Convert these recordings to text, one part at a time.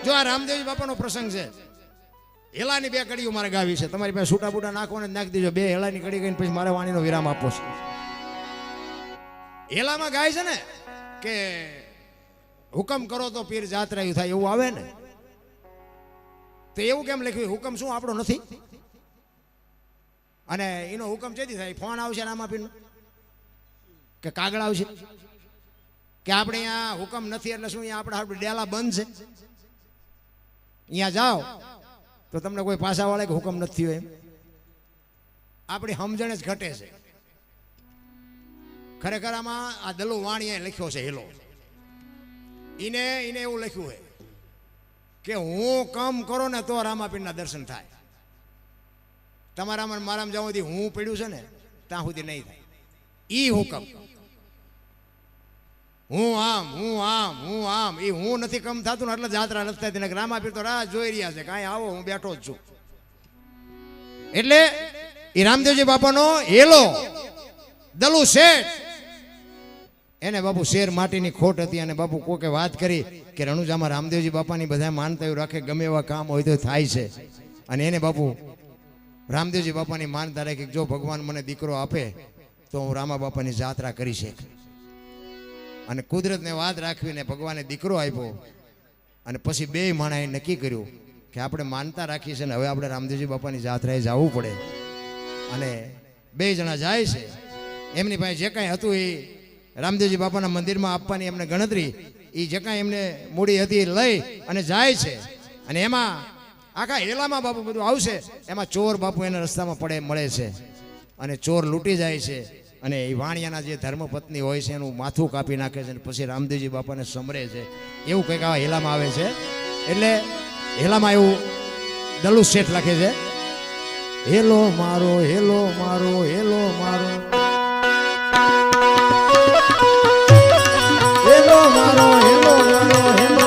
જો આ રામદેવજી બાપાનો પ્રસંગ છે. હેલાની બે કડીઓ મારે ગાવી છે. તમારી પાસે છૂટા બૂટા નાખો ને નાખી દેજો. બે હેલાની કડી ગઈને પછી મારે વાણીનો વિરામ આપવો છે. હેલામાં ગાય છે ને કે હુકમ કરો તો પીર જાત્રાયું થાય, એવું આવે ને. તો એવું કેમ લખ્યું? હુકમ શું આપણો નથી? અને એનો હુકમ ચેથી થાય? ફોન આવશે રામાપીરનો કે કાગળ આવશે કે આપણે અહીંયા હુકમ નથી એટલે શું અહીંયા આપણે ડેલા બંધ છે? અહીંયા જાઓ તો તમને કોઈ પાછા વાળે કે હુકમ નથી હોય એમ? આપણી સમજણ જ ઘટે છે. ખરેખર આમાં આ દલુ વાણીએ લખ્યો છે હેલો. એને એવું લખ્યું હોય કે હું કામ કરો ને તો રામાપીરના દર્શન થાય. તમારામાં મારામાં જ્યાં સુધી હું પડ્યું છે ને ત્યાં સુધી નહીં થાય. ઈ હુકમ હું આમ એ હું નથી કમ થતું ને એટલે જાત્રા નથી થતી. રામાપીર તો રાહ જોઈ રહ્યા છે કાંઈ આવો, હું બેઠો જ છું. એટલે એ રામદેવજી બાપાનો હેલો દલુ શેઠ, એને બાપુ શેર માટીની ખોટ હતી. અને બાપુ કોકે વાત કરી કે રણુજામાં રામદેવજી બાપાની બધા માનતા એવું રાખે ગમે એવા કામ હોય તો થાય છે. અને એને બાપુ રામદેવજી બાપાની માનતા રાખી જો ભગવાન મને દીકરો આપે તો હું રામા બાપાની જાત્રા કરી શક. અને કુદરતને વાત રાખવીને ભગવાને દીકરો આપ્યો. અને પછી બે માણાએ નક્કી કર્યું કે આપણે માનતા રાખી છે ને હવે આપણે રામદેવજી બાપાની જાત્રાએ જવું પડે. અને બે જણા જાય છે. એમની પાસે જે કાંઈ હતું એ રામદેવજી બાપાના મંદિરમાં આપવાની એમને ગણતરી, એ જે કાંઈ એમને મૂડી હતી લઈ અને જાય છે. અને એમાં આખા હેલામાં બાપુ બધું આવશે. એમાં ચોર બાપુ એને રસ્તામાં પડે મળે છે અને ચોર લૂંટી જાય છે. અને એ વાણિયાના જે ધર્મપત્ની હોય છે એનું માથું કાપી નાખે છે અને પછી રામદેવજી બાપાને સમરે છે. એવું કંઈક આવા હેલામાં આવે છે. એટલે હેલામાં એવું દલુ શેઠ લખે છે, હેલો મારો, હેલો મારો, હેલો મારો, હેલો મારો, હેલો મારો, હેલો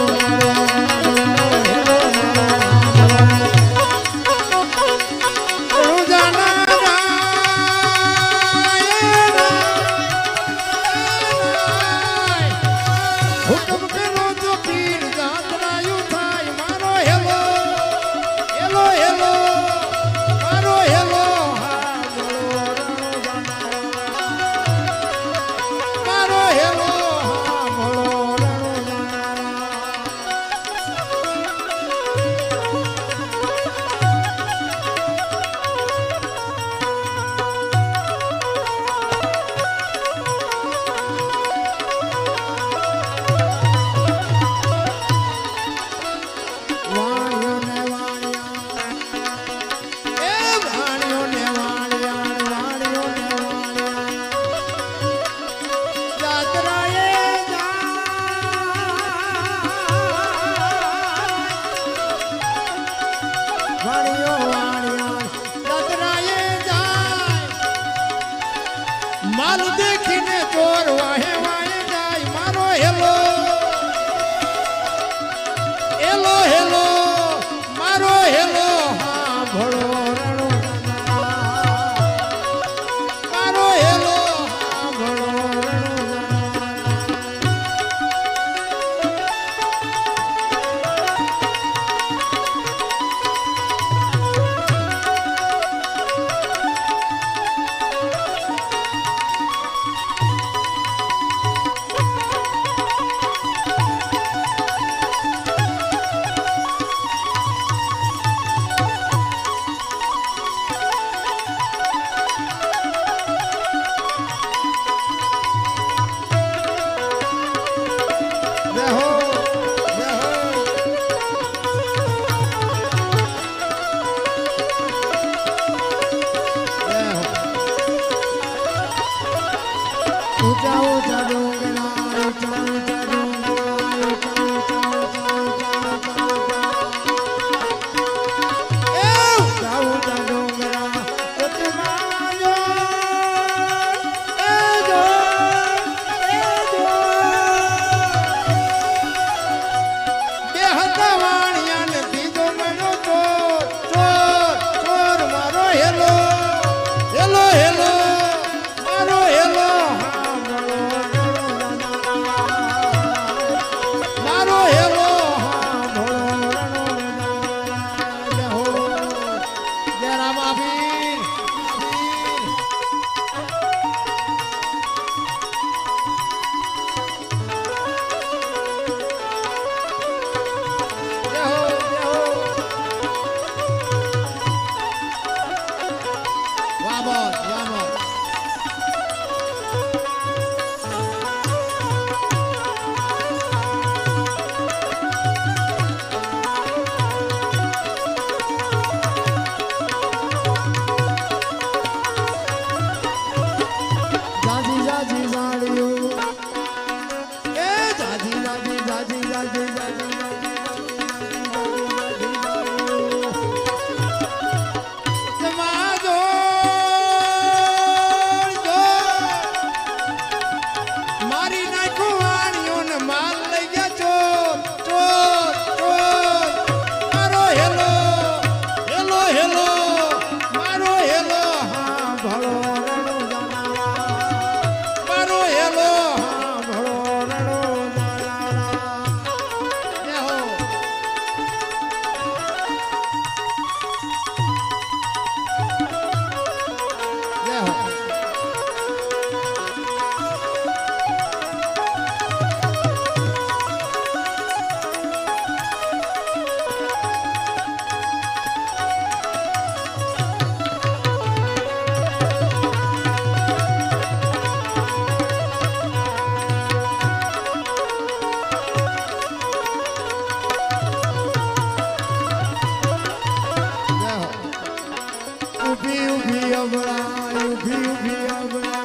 અબળા ઊભી ઊભી અબળા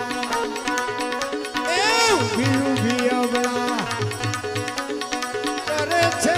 એ ઊભી ઊભી અબળા કરે છે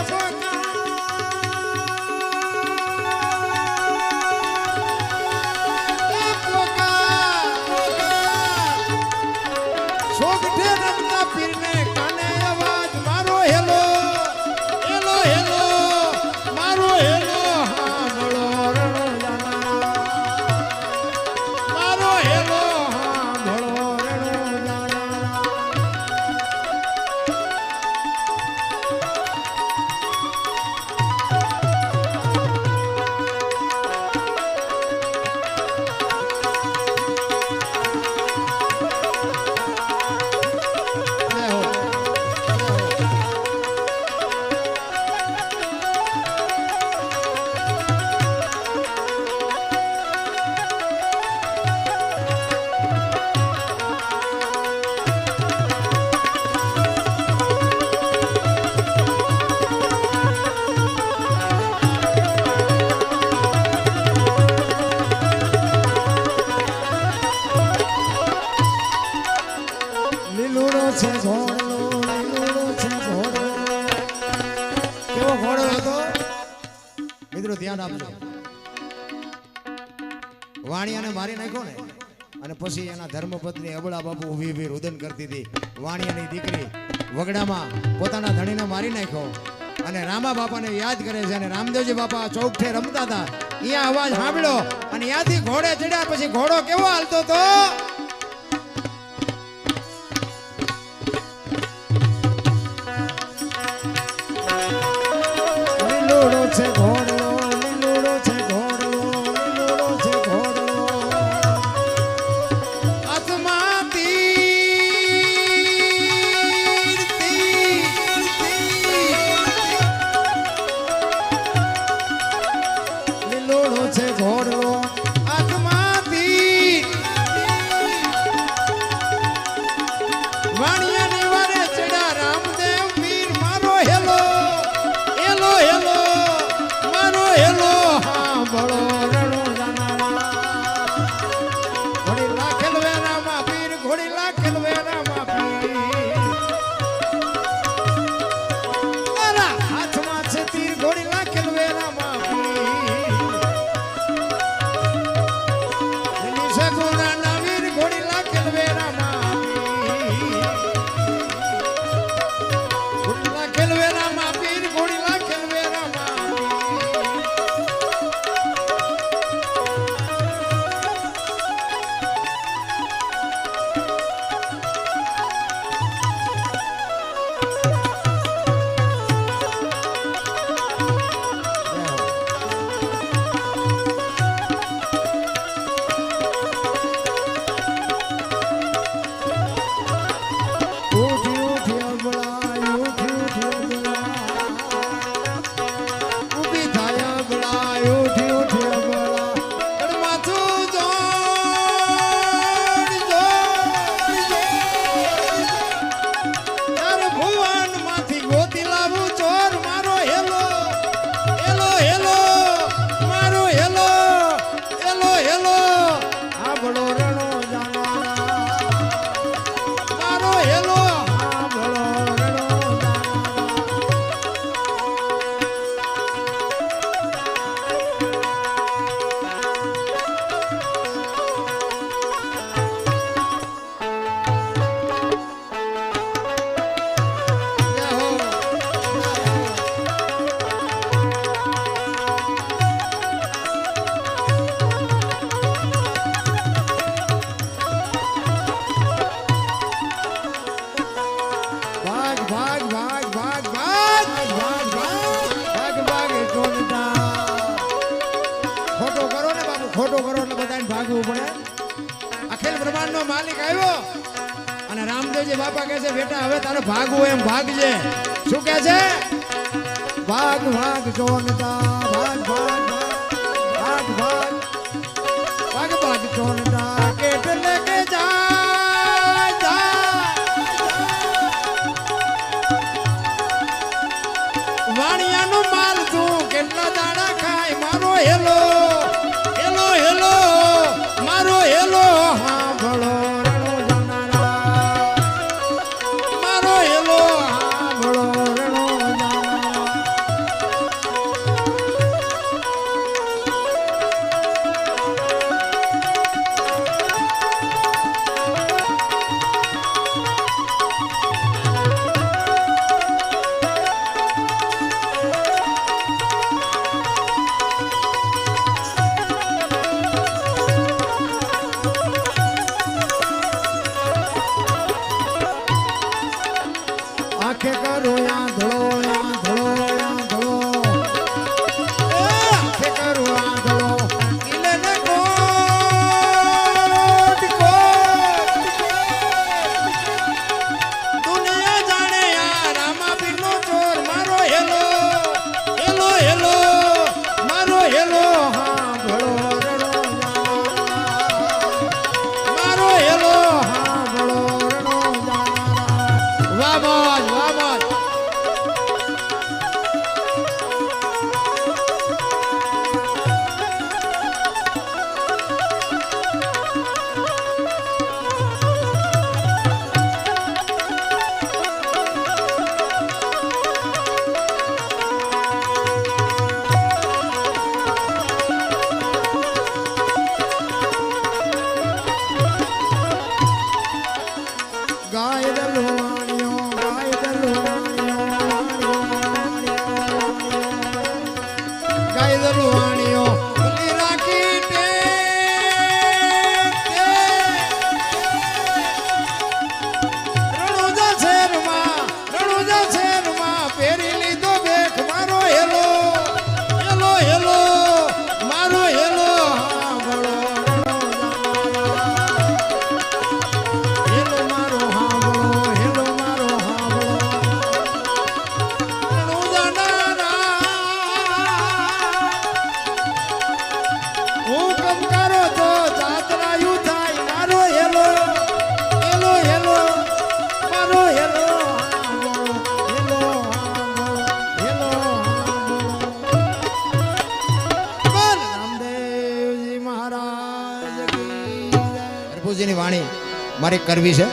ધ્યાન આપજો. વાણિયાને મારી નાખ્યો ને અને પછી એના ધર્મપત્ની અબળા બાપુ ઊભી ઊભી રુદન કરતી હતી. વાણિયાની દીકરી વગડામાં પોતાના ધણીને મારી નાખ્યો અને રામા બાપાને યાદ કરે છે અને રામદેવજી બાપા ચોકઠે રમતા હતા અહીંયા અવાજ સાંભળ્યો અને ત્યાંથી ઘોડે ચડ્યા. પછી ઘોડો કેવો હાલતો હતો લીલોડો છે ઘોડો લીલોડો છે ઘોડો લીલોડો છે ઘોડો હાથમાં તીર લીલોડો છે ઘોડો હાથમાં તીર વાણિયાની વારે ચડ્યા રામદેવ પીર મારો હેલો હેલો હેલો મારો હેલો હા બળો રણો જાનારા ઘોડી લાખેલ વેરામાં પીર ઘોડી લાખેલ વેરામાં પીર તારા હાથમાં છે તીર ઘોડી લાખેલ વેરામાં પીર એની સગુણા વીર ઘોડી લાખેલ વેરામાં ઘોડી લાખેલ વેરામાં પીર ઘોડી લાખેલ વેરામાં ઉઠી ઉઠી અબળા ઉઠી ઉઠી અબળા ઊભી થાય અબળા ઉઠી ઉઠી અબળા પણ માથું જોડ તારે ભુવન માંથી ગોતી લાવું ચોર મારો હેલો હેલો હેલો મારો હેલો હેલો હેલો આ બળો રણો જાનારા મારો હેલો આ બળો રણો જાનારા જય હો ભાગ ભાગ ભાગ ભાગ ભાગ ભાગ ભાગ ભાગ જોનતા ખોટો કરો ને બાબુ ખોટો કરો એટલે બધાને ભાગવું પડે. અખિલ બ્રહ્માંડનો માલિક આવ્યો અને રામદેવજી બાપા કહે છે બેટા હવે તારે ભાગવું એમ ભાગજે. શું કહે છે? ભાગ ભાગ જોનતા ભાગ ભાગ ભાગ ભાગ ભાગ ભાગ જોનતા કેટલે કે જા જા વાણિયાનો માલ તું કેટલા દાડા ખાય મારો હેલો હેલો હેલો મારો દરવાણીઓ ખુલ્લી રાખી રણુજા શહેરમાં પહેરી લીધો બેખ મારો હેલો હેલો હેલો મારો હેલો હાંભળો હેલો મારો હાંભળો હેલો મારો હાંભળો હુકમ કરો તો જાતરાયું થાય મારો હેલો હેલો હેલો મારો હેલો હાંભળો હેલો હાંભળો બોલ રામદેવજી મહારાજ કી જય. પ્રભુજીની વાણી મારે કરવી છે.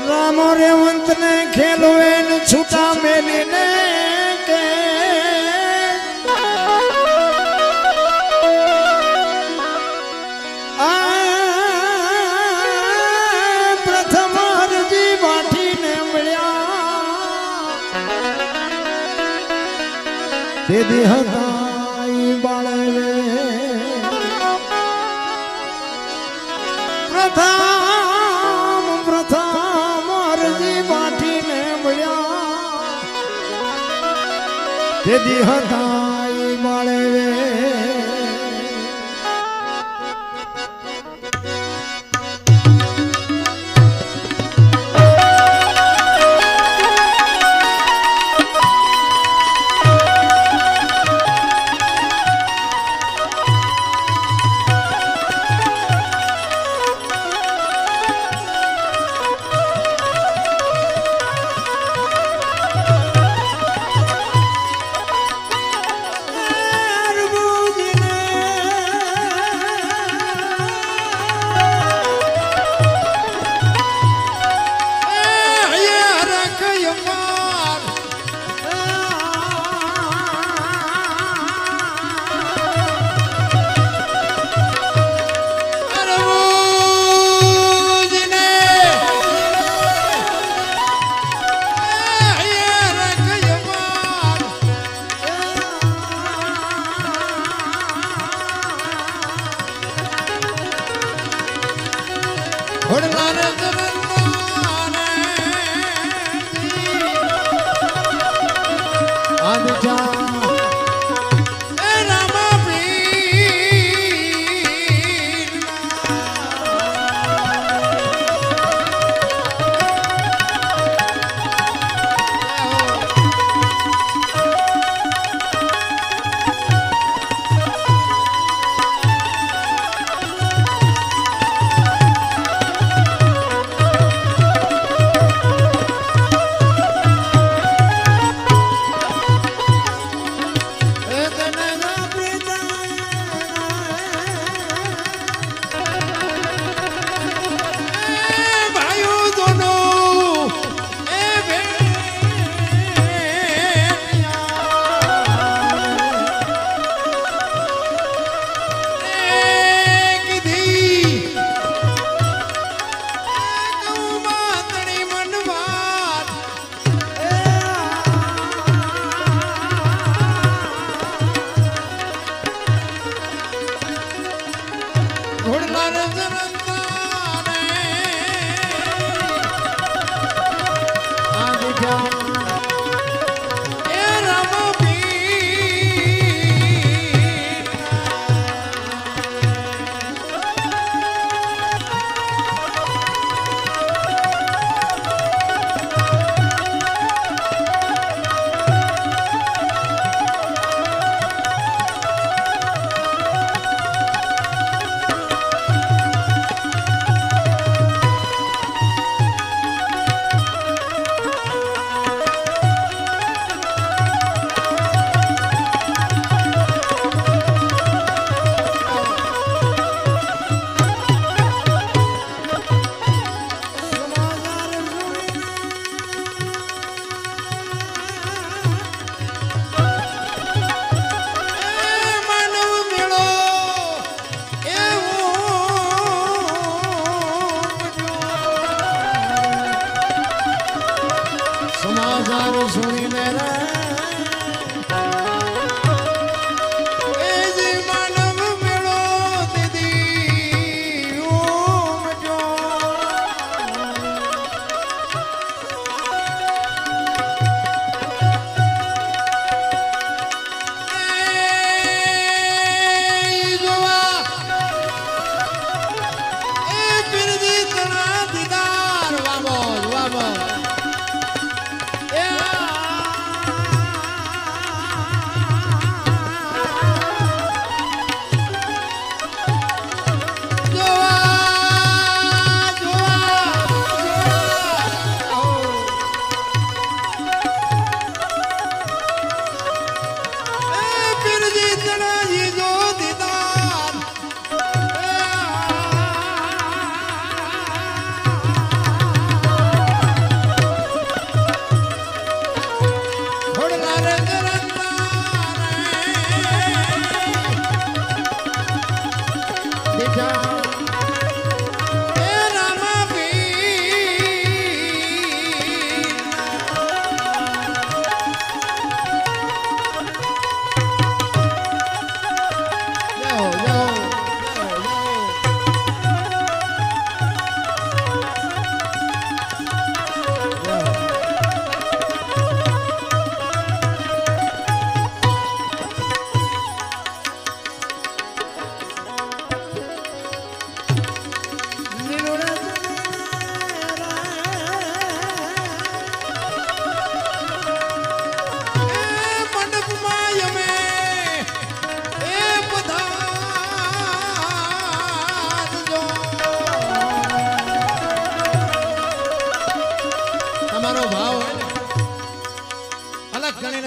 રામો રેવંત ને ખેલવે ને છૂટા મેલીને કે પ્રથમ હરજી વાઠીને મળ્યા તે દી હતા ઈ બાળવે પ્રથમ હરજી વાઠીને મળ્યા તે દી હતા ઈ બાળવે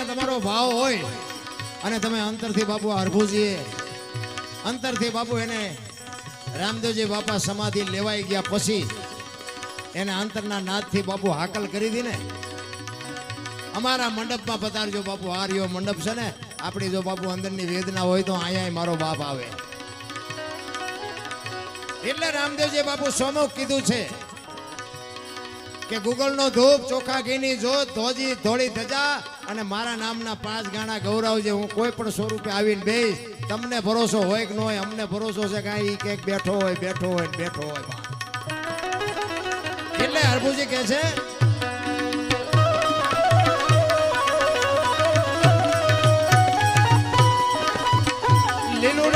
તમારો ભાવ હોય અને તમે અંતરથી બાપુ હરભુજીએ અંતરથી બાપુ એને રામદેવજી બાપા સમાધિ લેવાઈ ગયા પછી એને અંતરના નાદથી બાપુ હાકલ કરી હતી ને, અમારા મંડપમાં પધારજો બાપુ. આ રહ્યો મંડપ છે ને, આપણી જો બાપુ અંદરની વેદના હોય તો અહીંયા મારો બાપ આવે. એટલે રામદેવજી બાપુ સોમુખ કીધું છે કે ગુગળનો ધૂપ, ચોખા ઘીની જોત, ધોજી ધોળી ધજા અને મારા નામના 5 ગાણા ગૌરવજે. હું કોઈ પણ સ્વરૂપે આવીને બેસ. તમને ભરોસો હોય કે ન હોય, અમને ભરોસો છે કે આ કંઈક બેઠો હોય બેઠો હોય બેઠો હોય. એટલે હરભુજી કહે છે લીલું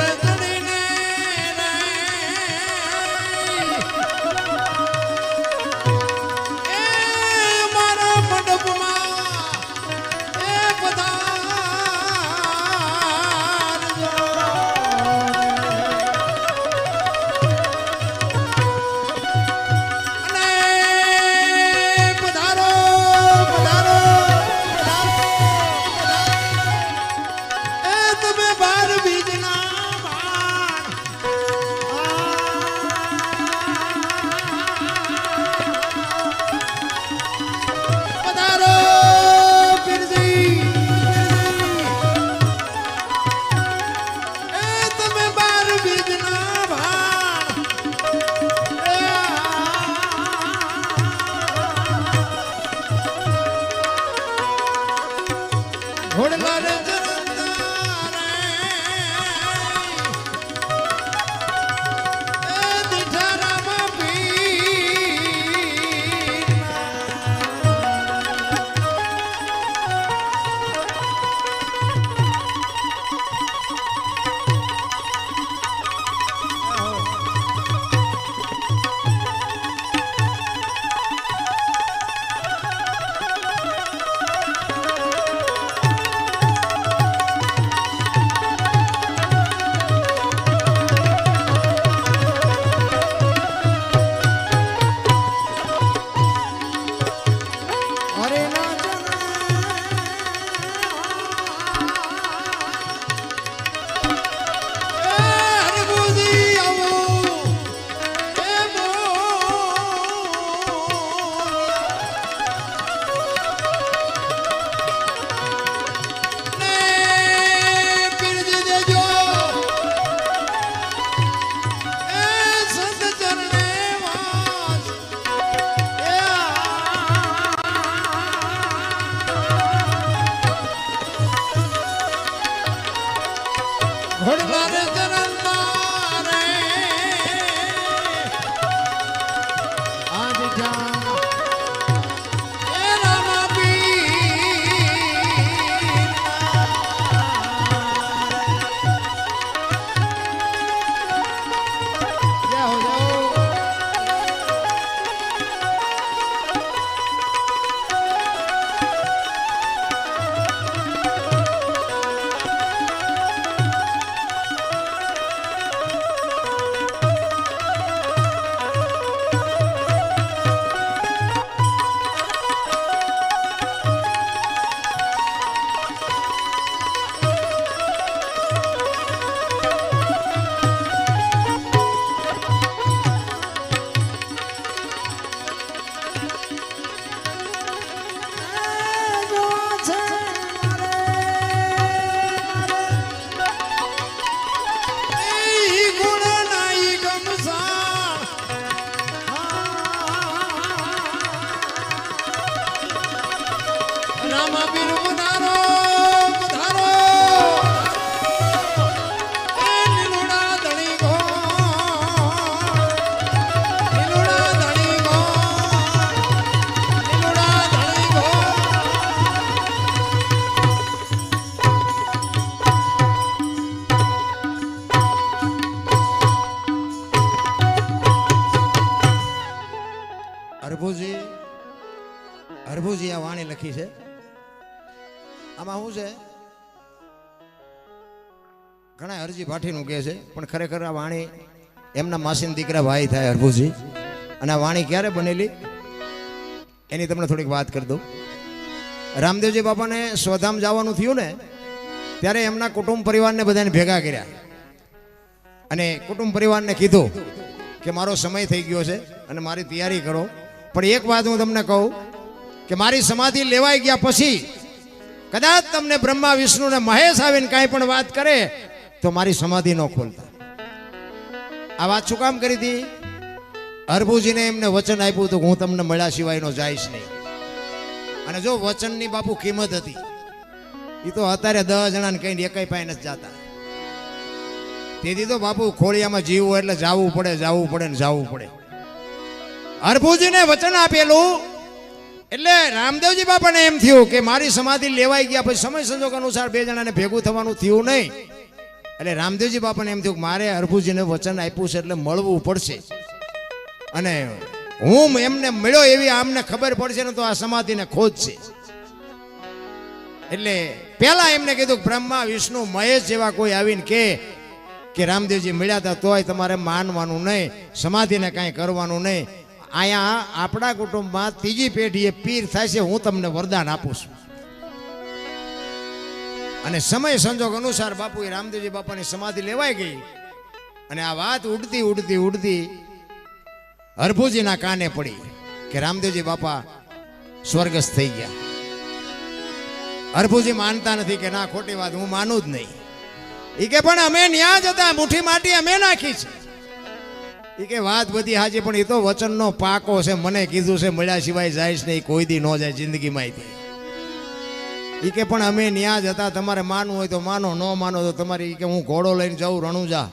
લખી છે. આમાં શું છે, ઘણા હરજી ભાટીનું કહે છે, પણ ખરેખર આ વાણી એમના માસીના દીકરા ભાઈ થાય હરભુજી. અને આ વાણી ક્યારે બનેલી એની તમને થોડીક વાત કરી દઉં. રામદેવજી બાપાને સ્વધામ જવાનું થયું ને ત્યારે એમના કુટુંબ પરિવારને બધાને ભેગા કર્યા અને કુટુંબ પરિવારને કીધું કે મારો સમય થઈ ગયો છે અને મારી તૈયારી કરો, પણ એક વાત હું તમને કહું કે મારી સમાધિ લેવાઈ ગયા પછી કદાચ તમને બ્રહ્મા વિષ્ણુ ને મહેશ આવીને કાંઈ પણ વાત કરે તો મારી સમાધિ ન ખોલતા. આ વાત શું કામ કરી હતી? હરભુજીને એમને વચન આપ્યું હતું કે હું તમને મળ્યા સિવાયનો જઈશ નહીં. અને જો વચનની બાપુ કિંમત હતી એ તો અત્યારે 10 જણાને કઈ એકાઈ પાસે નથી જતા. તેથી તો બાપુ ખોળિયામાં જીવવું એટલે જવું પડે ને જવું પડે. હરભુજીને વચન આપેલું એટલે રામદેવજી બાપાને એમ થયું કે મારી સમાધિ લેવાઈ ગયા પછી સમય સંજોગ અનુસાર 2 જણાને ભેગું થવાનું થયું નહીં. એટલે રામદેવજી બાપાને એમ થયું કે મારે હરભુજીને વચન આપ્યું છે એટલે મળવું પડશે અને હું એમને મળ્યો એવી આમને ખબર પડશે ને તો આ સમાધિને ખોજશે. એટલે પહેલા એમને કીધું બ્રહ્મા વિષ્ણુ મહેશ જેવા કોઈ આવીને કે રામદેવજી મળ્યા હતા તોય તમારે માનવાનું નહીં, સમાધિને કાંઈ કરવાનું નહીં. અહીંયા આપણા કુટુંબમાં 3જી પેઢીએ પીર થાય છે, હું તમને વરદાન આપું છું. અને સમય સંજોગ અનુસાર બાપુ રામદેવજી બાપાની સમાધિ લેવાઈ ગઈ અને આ વાત ઉડતી ઉડતી ઉડતી હરભુજીના કાને પડી કે રામદેવજી બાપા સ્વર્ગસ્થ થઈ ગયા. હરભુજી માનતા નથી કે ના ખોટી વાત, હું માનું જ નહીં. એ કે પણ અમે ન્યા જતા મુઠ્ઠી માટી અમે નાખી છે. એ કે વાત બધી હાજી પણ એ તો વચનનો પાકો છે, મને કીધું છે મળ્યા સિવાય જાય નહીં, કોઈ દી ન જાય જિંદગીમાં. એ કે પણ અમે ન્યા જતા, તમારે માનવું હોય તો માનો, ન માનો તો તમારી કે હું ઘોડો લઈને જાઉં રણુજા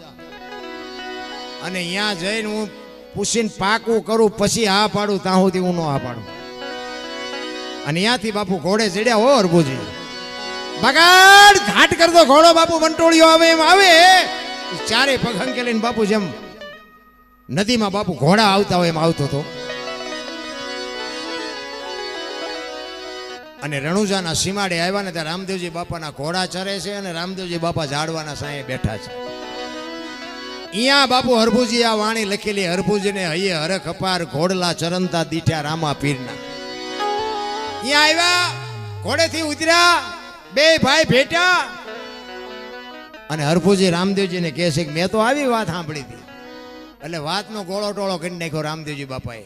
અને અહીંયા જઈને હું પૂછીને પાકું કરું પછી હા પાડું, ત્યાં સુધી હું ન હા પાડું. અને ત્યાંથી બાપુ ઘોડે ચડ્યા હો હરભુજી. બગાડ ઘાટ કરતો ઘોડો બાપુ વંટોળિયો આવે એમ આવે, ચારે પગ હંકેલીને બાપુ જેમ નદીમાં બાપુ ઘોડા આવતા હોય એમ આવતો હતો. અને રણુજાના સીમાડે આવ્યા ને ત્યાં રામદેવજી બાપાના ઘોડા ચરે છે અને રામદેવજી બાપા ઝાડવાના સાંયે બેઠા છે. અહીંયા બાપુ હરભુજી આ વાણી લખેલી, હરભુજીને હૈયે હરખ અપાર ઘોડલા ચરંતા દીઠ્યા રામા પીરના. અહીંયા આવ્યા, ઘોડેથી ઉતર્યા, 2 ભાઈ ભેટ્યા અને હરભુજી રામદેવજીને કહે છે કે મેં તો આવી વાત સાંભળી હતી. એટલે વાતનો ગોળો ટોળો કરી નાખ્યો રામદેવજી બાપાએ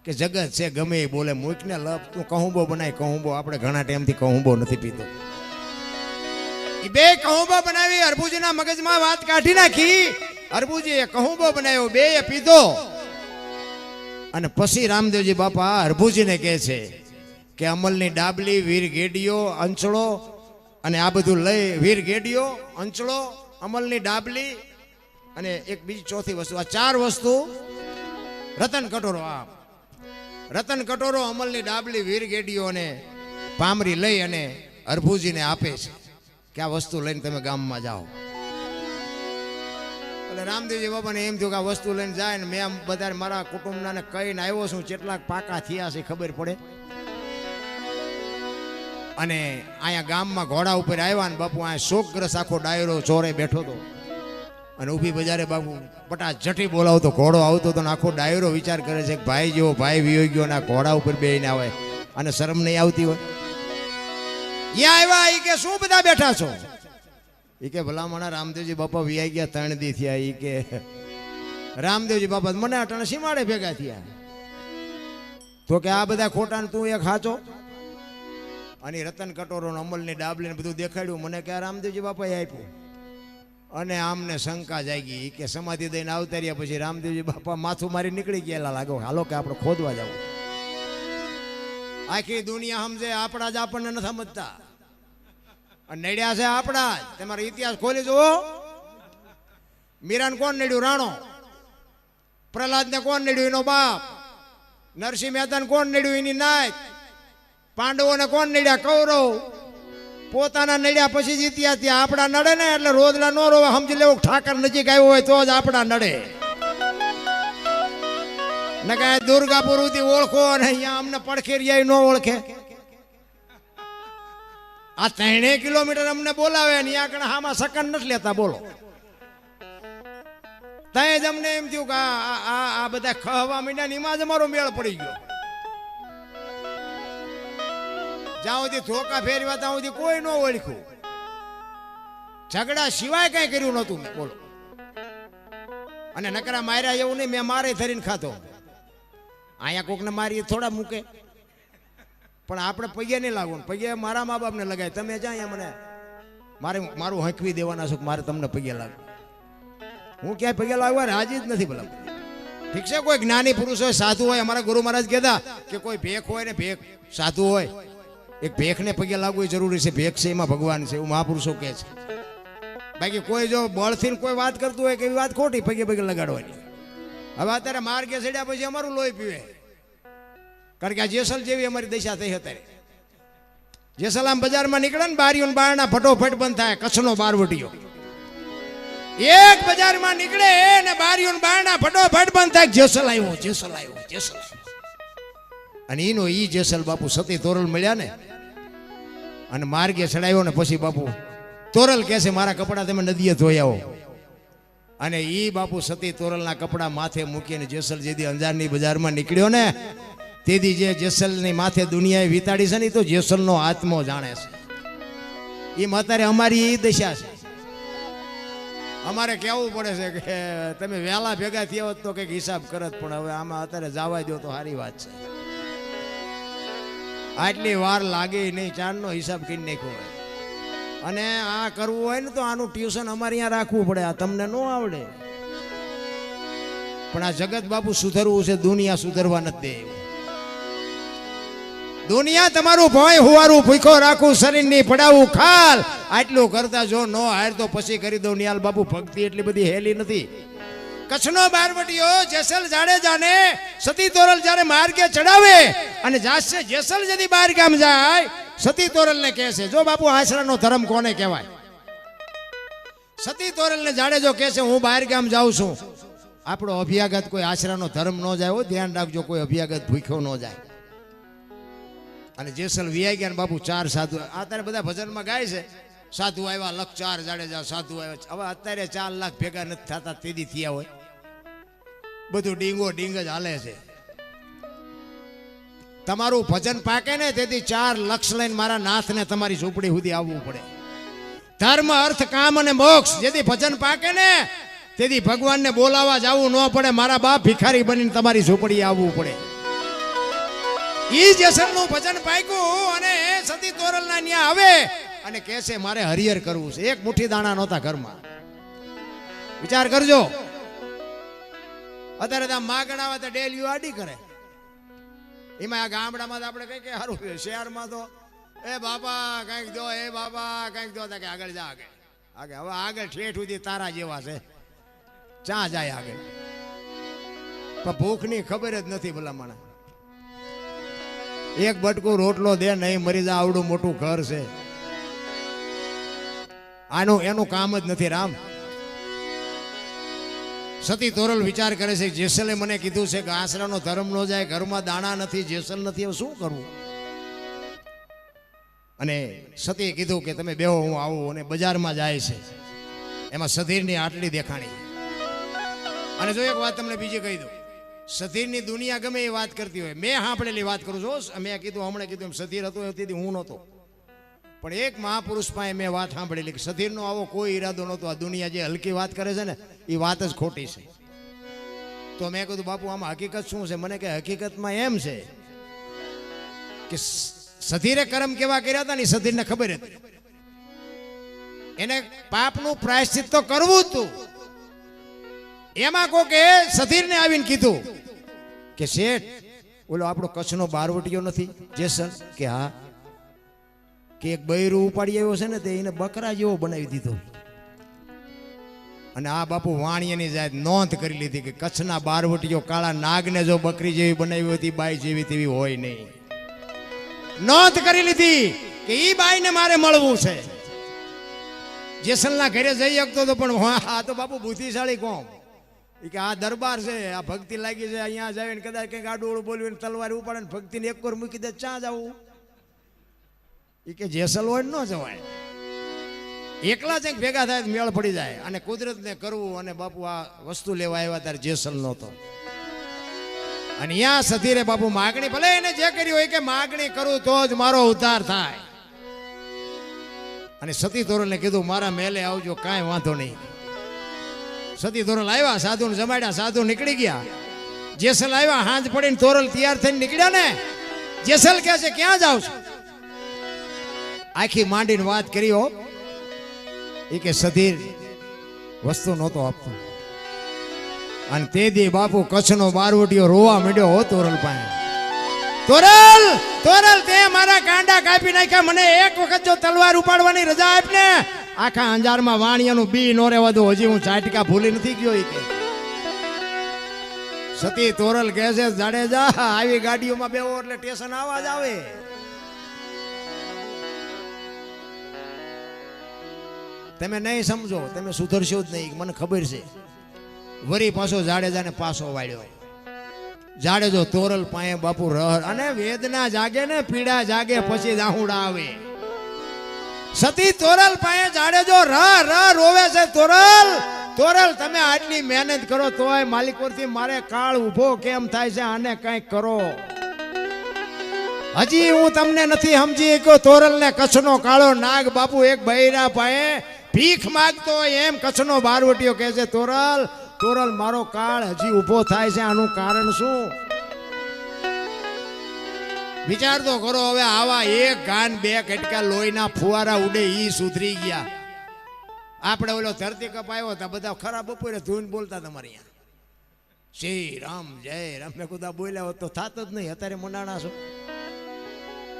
કે જગત છે ગમે એ બોલે, મૂકને લપ, તું કહુંબો બનાય કહુંબો. આપણે ઘણા ટાઈમથી કહુંબો નથી પીતો. એ 2 કહુંબો બનાવી હરભુજીના મગજમાં વાત કાઢી નાખી. હરભુજીએ કહુંબો બનાવ્યો, 2 પીધો અને પછી રામદેવજી બાપા હરભુજીને કહે છે કે અમલની ડાબલી, વીર ગેડીઓ, અંચળો અને આ બધું લઈ, વીર ગેડીઓ, અંચળો, અમલની ડાબલી અને એક બીજી ચોથી વસ્તુ, આ 4 વસ્તુ રતન કટોરો, આ રતન કટોરો, અમલની ડાબલી, વીર ગેડીઓ અને પામરી લઈ અને હરભુજીને આપે છે કે આ વસ્તુ લઈને તમે ગામમાં જાઓ. એટલે રામદેવજી બાપાને એમ થયું કે આ વસ્તુ લઈને જાય ને મેં બધા મારા કુટુંબના કહીને આવ્યો છું, કેટલાક પાકા થયા છે ખબર પડે. અને અહીંયા ગામમાં ઘોડા ઉપર આવ્યા ને બાપુ અહીંયા શોકગ્રસ્ત આખો ડાયરો ચોરે બેઠો હતો અને ઊભી બજારે બાપુ પટા જટી બોલાવતો ઘોડો આવતો હતો ને આખો ડાયરો વિચાર કરે છે કે ભાઈ જેવો ભાઈ વિયો ગયો ને આ ઘોડા ઉપર બેહીને આવે અને શરમ નહીં આવતી હોય. અહીંયા આવ્યા એ કે શું બધા બેઠા છો? એ કે ભલામણા રામદેવજી બાપા વિયાઈ ગયા 3 દી થયા. એ કે રામદેવજી બાપા મને અટાણે સીમાડે ભેગા થયા. તો કે આ બધા ખોટા ને તું એક સાચો? અને રતન કટોરો અમલની ડાબલી ને બધું દેખાડ્યું મને કે આ રામદેવજી બાપાએ આપ્યું. અને આમને શંકા જાગી કે સમાધિ દઈને આવતા રહ્યા પછી રામદેવજી બાપા માથું મારી નીકળી ગયેલા લાગો, હાલો કે આપણે ખોદવા જવું. આખી દુનિયા સમજે, આપણા જ આપણને નથી સમજતા. નડ્યા છે આપણા જ. તમારો ઇતિહાસ ખોલી જુઓ. મીરાને કોણ નડ્યું? રાણો. પ્રહલાદને કોણ નડ્યું? એનો બાપ. નરસિંહ મહેતાને કોણ નડ્યું? એની નાત. પાંડવોને કોણ નડ્યા? કૌરવ. પોતાના નડ્યા પછી જીત્યા. ત્યાં આપણા નડે ને એટલે રોજલા નો રોવા, સમજી લેવું ઠાકર નજીક આવ્યો હોય તો જ આપણા નડે. ને કાંઈ દુર્ગાપુર થી ઓળખો અને અહીંયા અમને પડખેરિયા ન ઓળખે. આ 3 કિલોમીટર અમને બોલાવે ને ત્યાં કણે હામાં સકન નથી લેતા બોલો. ત્યાં જ અમને એમ થયું કે આ બધા ખહવા મીંડ્યા ને એમાં જ અમારો મેળ પડી ગયો. જ્યાં સુધી ધોકા ફેરવા ત્યાં સુધી કોઈ ન ઓળખ્યું. ઝઘડા સિવાય કઈ કર્યું નહોતું મેં બોલો. અને નકરા માર્યા એવું નહીં, મેં મારે ધરીને ખાતો. અહીંયા કોકને મારી થોડા મૂકે, પણ આપણે પગે નહીં લાગવું. પગે મારા મા બાપને લગાય. તમે જ્યાં મને મારું હંકવી દેવાના છો, મારે તમને પગે લાગવું. હું ક્યાંય પગે લાગવા રાજી જ નથી ભલા. ઠીક છે, કોઈ જ્ઞાની પુરુષ હોય, સાધુ હોય. અમારા ગુરુ મહારાજ કહેતા કે કોઈ ભેખ હોય ને, ભેખ સાધુ હોય, એક ભેખને પગે લાગવું જરૂરી છે. ભેખ છે એમાં ભગવાન છે, એવું મહાપુરુષો કહે છે. બાકી કોઈ જો બળથી કોઈ વાત કરતું હોય કે એવી વાત ખોટી, પગે પગે લગાડવાની. હવે અત્યારે માર્ગે ચડ્યા પછી અમારું લોહી પીવે, કારણ કે આ જેસલ જેવી અમારી દશા થઈ અત્યારે. જેસલ આમ બજારમાં નીકળે ને, બારીઓ બારણા ફટોફટ બંધ થાય. કચ્છનો બારવટીયો એક બજારમાં નીકળે ને બારીઓ બારણા ફટોફટ બંધ થાય. જેસલ આવ્યો, જેસલ આવ્યો, જેસલ. અને એનો ઈ જેસલ બાપુ સતી તોરલ મળ્યા ને, અને માર્ગે ચડાવ્યો ને પછી બાપુ તોરલ કહે છે મારા કપડા તમે નદીએ ધોઈ આવો. અને ઈ બાપુ સતી તોરલના કપડા માથે મૂકીને જેસલ જેદી અંજારની બજારમાં નીકળ્યો ને, તેથી જે જેસલની માથે દુનિયાએ વિતાડી છે ને, તો જેસલનો આત્મો જાણે છે. એમ અત્યારે અમારી એ દશા છે. અમારે કહેવું પડે છે કે તમે વહેલા ભેગા થયા હોત તો કંઈક હિસાબ કરત, પણ હવે આમાં અત્યારે જવા દો તો સારી વાત છે. આટલી વાર લાગે નહીં, ચારનો હિસાબ કરી નાખ્યો હોય. અને આ કરવું હોય ને તો આનું ટ્યુશન અમારે અહીંયા રાખવું પડે. આ તમને ન આવડે. પણ આ જગત બાપુ સુધરવું છે, દુનિયા સુધરવા નથી દે. દુનિયા તમારું ભોય હુવારું ભૂખો રાખું, શરીરની પડાવું ખાલ. આટલું કરતા જો નો હાર તો પછી કરી દઉં. નિયાલ બાપુ ભક્તિ એટલી બધી હેલી નથી. કચ્છનો બારવટીયો જેસલ જાડેજાને સતી તોરલ જ્યારે માર્ગે ચડાવે અને જાશે જેસલ જદી બહાર ગામ જાય, સતી તોરલને કહે છે, જો બાપુ આશરાનો ધર્મ કોને કહેવાય? સતી તોરલને જાડેજો કહે છે હું બહાર ગામ જાઉં છું. આપણો અભ્યાગત કોઈ આશરાનો ધર્મ ન જાય. ધ્યાન રાખજો, કોઈ અભ્યાગત ભૂખ્યો ન જાય. અને જેસલ વિયાઈ ગયા ને બાપુ 4 સાધુ. અત્યારે બધા ભજનમાં ગાય છે, સાધુ આવ્યા 1,04 જાડેજા, સાધુ આવ્યા. હવે અત્યારે 4 લાખ ભેગા નથી થતા, તેદી થયા હોય. બધું ડીંગો ડીંગ જ હાલે છે. તમારું ભજન પાકે ને તેથી 4 લક્ષ લઈને મારા નાથને તમારી ઝૂંપડી સુધી આવવું પડે. ધર્મ અર્થ કામ અને મોક્ષ જેથી ભજન પાકે ને તેથી ભગવાનને બોલાવા જવું ન પડે. મારા બાપ ભિખારી બનીને તમારી ઝૂંપડી આવવું પડે. ઈ જેસલનું ભજન પાક્યું અને સતી તોરલના ન્યા આવે અને કહે છે મારે હરિહર કરવું છે. એક મુઠ્ઠી દાણા નહોતા ઘરમાં. વિચાર કરજો. અત્યારે તો માં ગણાવા તો ડેલીઓ આડી કરે. એમાં આ ગામડામાં તો આપણે કઈ કે સારું છે. શહેરમાં તો એ બાપા કંઈક દો, એ બાપા કંઈક દો, કે આગળ જા, આગળ આગળ. હવે આગળ ઠેઠ સુધી તારા જેવા છે, ચા જાય આગળ. પણ ભૂખની ખબર જ નથી ભલામણ. એક બટકું રોટલો દે નહીં મરી જા, આવડું મોટું ઘર છે. એનું કામ જ નથી રામ. સતી તોરલ વિચાર કરે છે જેસલે મને કીધું છે કે આશરાનો ધર્મ ન જાય, ઘરમાં દાણા નથી, જેસલ નથી, હવે શું કરવું? અને સતીએ કીધું કે તમે બેહો, હું આવું. અને બજારમાં જાય છે. એમાં સધીરની આટલી દેખાણી. અને જો એક વાત તમને બીજી કહી દઉં, સધીરની દુનિયા ગમે એ વાત કરતી હોય, મેં સાંભળેલી વાત કરું છું. મેં કીધું હમણાં કીધું એમ સધીર હતો તેથી હું નહોતો, પણ એક મહાપુરુષ પાસે મેં વાત સાંભળેલી કે સધીરનો આવો કોઈ ઈરાદો નહોતો. આ દુનિયા જે હલકી વાત કરે છે ને એ વાત જ ખોટી છે. તો મેં કીધું બાપુ આમાં હકીકત શું છે? મને કે હકીકતમાં એમ છે કે સધીરે કર્મ કેવા કર્યા હતા ને સધીરને ખબર હતી. એને પાપનું પ્રાયશ્ચિત તો કરવું જ હતું. એમાં કોકે સધીરને આવીને કીધું કે શેઠ ઓલો આપણો કચ્છનો બારવટીયો નથી જેસલ? કે હા. કે એક બૈરું ઉપાડી આવ્યો છે ને તે એને બકરા જેવો બનાવી દીધો. અને આ બાપુ વાણિયાની જાત નોંધ કરી લીધી કે કચ્છના બારવટીયો કાળા નાગને જો બકરી જેવી બનાવી હતી, બાઈ જેવી તેવી હોય નહીં. નોંધ કરી લીધી કે ઈ બાઈને મારે મળવું છે. જેસલના ઘરે જઈ શકતો તો, પણ આ તો બાપુ બુદ્ધિશાળી કોમ. કે આ દરબાર છે, આ ભક્તિ લાગી છે, અહીંયા જાય ને કદાચ કંઈક આડું બોલ્યું તલવાર ઉપાડે ને ભક્તિને એક કોર મૂકી દે, ચા જવું. એ કે જેસલ હોય ન જવાય, એકલા જ ભેગા થાય મેળ પડી જાય. અને કુદરતને કરવું અને બાપુ આ વસ્તુ લેવા આવ્યા ત્યારે જેસલ નહોતો. અને અહીંયા સધીરે બાપુ માગણી, ભલે એને જે કર્યું હોય કે માગણી કરું તો જ મારો ઉદ્ધાર થાય. અને સતી તોરલને કીધું મારા મેલે આવજો, કાંઈ વાંધો નહીં. સતી તોરલ આવ્યા, સાધુને જમાડ્યા, સાધુ નીકળી ગયા. જેસલ આવ્યા, હાંજ પડીને તોરલ તૈયાર થઈને નીકળ્યા ને. જેસલ કહે છે ક્યાં જાવ છો? આખી માંડીને વાત કરી હો. એ કે સધીર વસ્તુ નહોતો આપતો. અને તે દી બાપુ કચ્છનો બારવટીયો રોવા માંડ્યો હો તોરલ પાસે. તોરલ તોરલ તે મારા કાંડા કાપી નાખ્યા, મને એક વખત જો તલવાર ઉપાડવાની રજા આપ ને, આખા અંજારમાં વાણિયાનું બી નો રહેવા દો. હજી હું ચાટકા ભૂલી નથી ગયો. કે સતી તોરલ કહે છે જાડેજા આવી ગાડીઓમાં બેવો એટલે સ્ટેશન આવાજ આવે. તમે નહીં સમજો, તમે સુધરશો જ નહીં, મને ખબર છે. વરી પાછો જાડેજાને પાછો વાળ્યો. જાડેજો તોરલ પાએ બાપુ રહ, અને વેદના જાગે ને પીડા જાગે પછી દાહુડા આવે. સતી તોરલ પાએ જાડેજો રહ રહ રોવે છે. તોરલ તોરલ તમે આટલી મહેનત કરો તોય માલિકોરથી મારે કાળ ઊભો કેમ થાય છે? આને કંઈક કરો. હજી હું તમને નથી સમજી કે તોરલને કચ્છનો કાળો નાગ બાપુ એક બૈરા પાએ ભીખ માંગતો હોય એમ કચ્છનો બારવટીયો કહે છે તોરલ તોરલ મારો કાળ હજી ઊભો થાય છે, આનું કારણ શું? વિચાર તો કરો. હવે આવા એક ગાન બે કટકા લોહીના ફુવારા ઉડે ઈ સુધરી ગયા. આપણે ઓલો ધરતી કપ આવ્યો હતા, બધા ખરાબ બપોરે ધૂન બોલતા તમારે અહીંયા શ્રી રામ જય રામ. મેં કુદા બોલ્યા હોત તો થાત જ નહીં. અત્યારે મંડાણા છો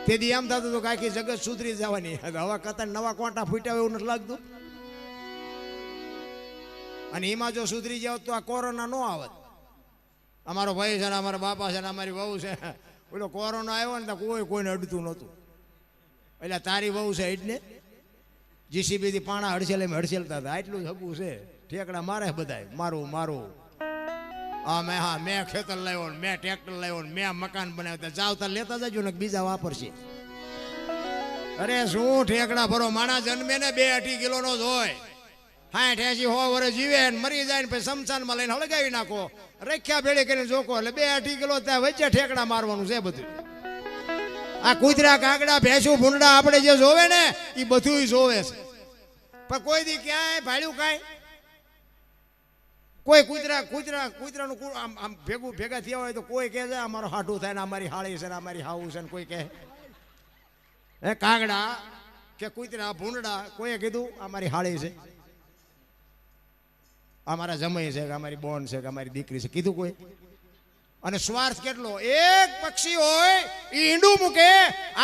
તેથી એમ થતું હતું કે આખી જગત સુધરી જવાની. હવા કરતા નવા કોંટા ફૂટ્યા એવું નથી લાગતું. અને એમાં જો સુધરી જાવ તો આ કોરોના નો આવત. અમારો ભાઈ છે ને, અમારા બાપા છે ને, અમારી વહુ છે. ઓલો કોરોના આવ્યો ને તો કોઈને અડતું નહોતું. એટલે તારી વહુ છે એટલે જીસીબીથી પાણા હડસેલતા હતા. આટલું જ હગું છે. ઠેકડા મારે બધાય મારું મારું. હા મેં ખેતર લાવ્યો ને, મેં ટ્રેક્ટર લાવ્યો ને, મેં મકાન બનાવ્યા. જાવતા લેતા જજો ને બીજા વાપરશે. અરે શું ઠેકડા ભરો. માણા જન્મે ને 2-2.5 કિલોનો જ હોય. 60-80-100 વર્ષ જીવે ને મરી જાય ને પછી શમશાનમાં લઈને હળગાવી નાખો. રખ્યા ભેળી કરીને જોકો એટલે 2-2.5 કિલો ત્યાં વચ્ચે ઠેકડા મારવાનું છે બધું. આ કૂતરા કાગડા ભેંસું ભૂંડા આપણે જે જોવે ને એ બધું જોવે છે. પણ કોઈ દી ક્યાંય ભાડ્યું કાંઈ કોઈ કૂતરાનું આમ ભેગા થયા હોય તો કોઈ કહે છે અમારો હાટું થાય ને, અમારી હાળી છે ને, અમારી હાવું છે ને, કોઈ કહે હે કાગડા કે કૂતરા ભૂંડા કોઈએ કીધું અમારી હાળી છે, અમારા જમાઈ છે કે અમારી બોન છે કે અમારી દીકરી છે, કીધું કોઈ? અને સ્વાર્થ કેટલો. એક પક્ષી હોય એ ઈંડું મૂકે,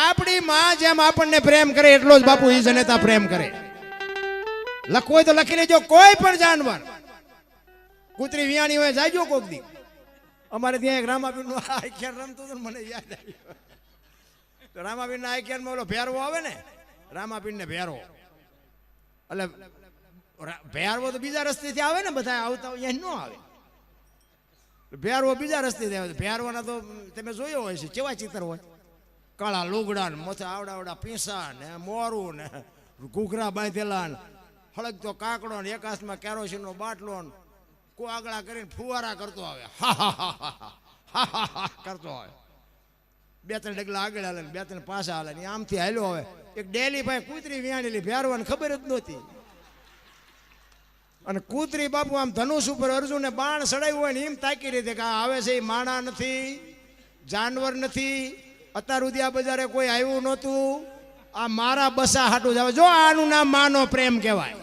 આપણી માં જેમ આપણને પ્રેમ કરે એટલો જ બાપુ ઈ જનેતા પ્રેમ કરે. લખવું હોય તો લખી લેજો. કોઈ પણ જાનવર કૂતરી વિયાણી હોય જાયજો કોક દી. અમારે ત્યાં એક રામાપીરનું આખ્યાન રમતું હતું, મને યાદ આવ્યું. તો રામાપીરના આખ્યાનમાં ઓલો ભેરવો આવે ને, રામાપીરને ભેરવો એટલે ભેરવો તો બીજા રસ્તેથી આવે ને, બધા આવતા હોય અહીંયા ન આવે. ભેરવો બીજા રસ્તેથી આવે. ભેરવાના તો તમે જોયો હોય છે કેવા ચિત્ર હોય, કાળા લુગડા ને મોથે આવડા પીંસા ને મોરું ને ઘૂઘરા બાંધેલા ને હળગતો કાકડો ને એક હાથમાં કેરોસીનનો બાટલો ને કો આગળા કરીને ફુવારા કરતો આવે. કરતો આવે. 2-3 ડગલા આગળ હાલે ને 2-3 પાછા હાલે ને આમથી હાલ્યો આવે. એક ડેલી ભાઈ કૂતરી વિયાણેલી ભેરવાને ખબર જ નહોતી. અને કૂતરી બાપુ આમ ધનુષ ઉપર અર્જુને બાણ સડાવ્યું હોય ને એમ તાકી રીતે કે આવે છે એ માણા નથી, જાનવર નથી. અત્યાર સુધી આ બજારે કોઈ આવ્યું નહોતું. આ મારા બચ્ચા હાટું જ આવે. જો આનું નામ માનો પ્રેમ કહેવાય.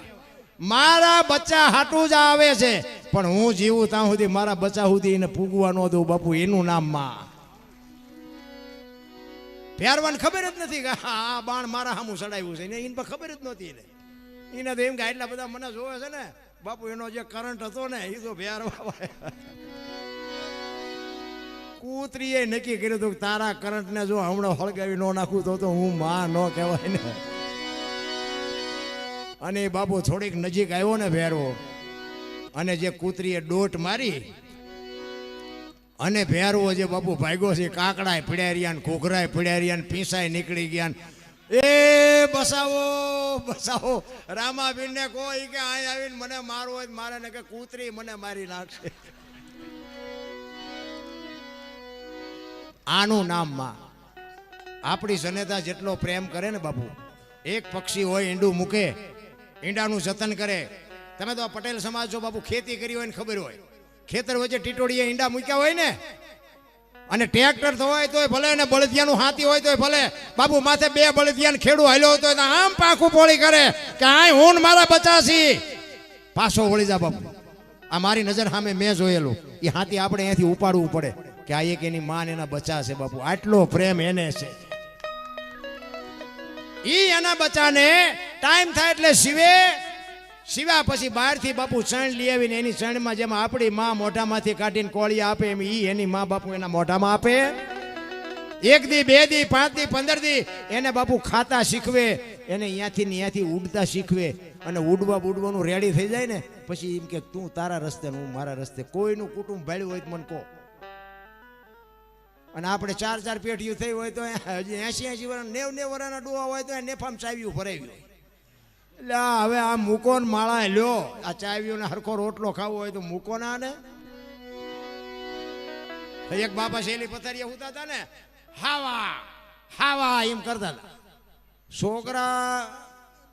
મારા બચ્ચા હાટું જ આવે છે. પણ હું જીવું ત્યાં સુધી મારા બચ્ચા સુધી એને પૂગવા ન દઉં બાપુ. એનું નામ માં. ભેરવાને ખબર જ નથી કે આ બાણ મારા સામું સડાવ્યું છે. એને પર ખબર જ નહોતી. એને તો એમ કે એટલા બધા મને જોવે છે ને બાપુ, એનો જે કરંટ હતો ને એ તો ભેરવા. કૂતરીએ નક્કી કર્યું હતું કે તારા કરંટને જો હમણાં હળગાવી ન નાખું તો હું માં ન કહેવાય ને. અને બાપુ થોડીક નજીક આવ્યો ને ભેરવો, અને જે કૂતરીએ ડોટ મારી અને ભેરવો જે બાપુ ભાગ્યો છે, કાકડાય પીડ્યા રહ્યા ને ઘોઘરાય પીડ્યા રહ્યા ને પીંસાય નીકળી ગયા ને એ બસાવો બસાવો રામાબીન ને કહો ઈ કે અહીં આવીને મને મારવો હોય મારે ને કે કૂતરી મને મારી નાખશે. આનું નામ માં આપણી જનેતા જેટલો પ્રેમ કરે ને બાપુ, એક પક્ષી હોય ઈંડું મૂકે, ઈંડાનું જતન કરે. તમે તો પટેલ સમાજ છો બાપુ, ખેતી કરી હોય ને ખબર હોય, ખેતર વચ્ચે ટીટોડીએ ઈંડા મૂક્યા હોય ને, અને ટ્રેક્ટર તો હોય તોય ભલે ને બળદિયાનું હાથી હોય તોય ભલે બાપુ, માથે બે બળદિયાને ખેડૂ હાલ્યો હોય તો આમ પાખું પોળી કરે કે આ હું મારા બચાસી, પાછો વળી જા બાપુ. આ મારી નજર સામે મેં જોયેલું. એ હાથી આપણે અહીંયાથી ઉપાડવું પડે કે આ એક એની માન એના બચા છે બાપુ, આટલો પ્રેમ એને છે. ઈ એના બચાને ટાઈમ થાય એટલે સિવ્યા પછી બહારથી બાપુ ચણ લઈ આવીને એની ચણમાં જેમ આપણી માં મોઢામાંથી કાઢીને કોળી આપે એમ ઈ એની માં બાપુ એના મોઢામાં આપે. 1 દી 2 દી 5 દી 15 દી એને બાપુ ખાતા શીખવે, એને અહીંયાથી ઉડતા શીખવે, અને ઉડવાનું રેડી થઈ જાય ને પછી એમ કે તું તારા રસ્તે હું મારા રસ્તે. કોઈનું કુટુંબ ભાળ્યું હોય તો મને કહો. અને આપણે 4 પેઢીઓ થઈ હોય તો હજી 80 વર્ષ 90 વર્ષના ડોહા હોય તો નેફામ ચાવ્યું ભરાવ્યું હોય. એટલે હવે આ મૂકો ને માળા લ્યો, આ ચાવ્યું ને હરખો રોટલો ખાવો હોય તો મૂકો ના. ને એક બાપા શેલી પથારીયા ઉતા હતા ને, હાવા હાવા એમ કરતા હતા. છોકરા